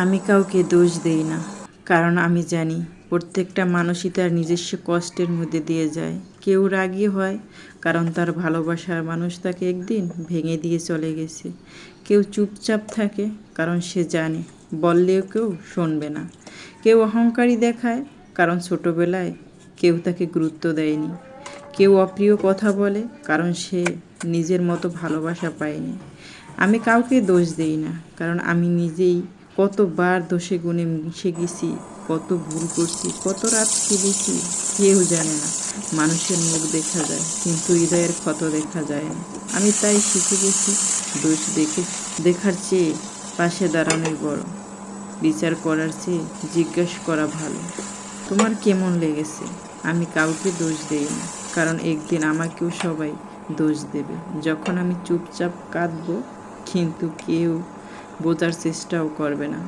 আমি কাউকে দোষ দেই না, কারণ আমি জানি প্রত্যেকটা মানুষই তার নিজস্ব কষ্টের মধ্যে দিয়ে যায়। কেউ রাগী হয় কারণ তার ভালোবাসার মানুষ তাকে একদিন ভেঙে দিয়ে চলে গেছে। কেউ চুপচাপ থাকে কারণ সে জানে বললেও কেউ শুনবে না। কেউ অহংকারী দেখায় কারণ ছোটবেলায় কেউ তাকে গুরুত্ব দেয়নি। কেউ অপ্রিয় কথা বলে কারণ সে নিজের মতো ভালোবাসা পায়নি। আমি কাউকে দোষ দেই না, কারণ আমি নিজেই কতবার দোষে গুণে মিশে গেছি, কত ভুল করছি, কত রাত কেঁদেছি। কেউ জানে না। মানুষের মুখ দেখা যায় কিন্তু হৃদয়ের ক্ষত দেখা যায় না। আমি তাই শিখে গেছি, দোষ দেখার চেয়ে পাশে দাঁড়ানোই বড়, বিচার করার চেয়ে জিজ্ঞেস করা ভালো। তোমার কেমন লেগেছে? আমি কাউকে দোষ দেই না, কারণ একদিন আমাকেও সবাই দোষ দেবে, যখন আমি চুপচাপ কাঁদবো, কিন্তু কেউ বোঝার চেষ্টাও করবে না।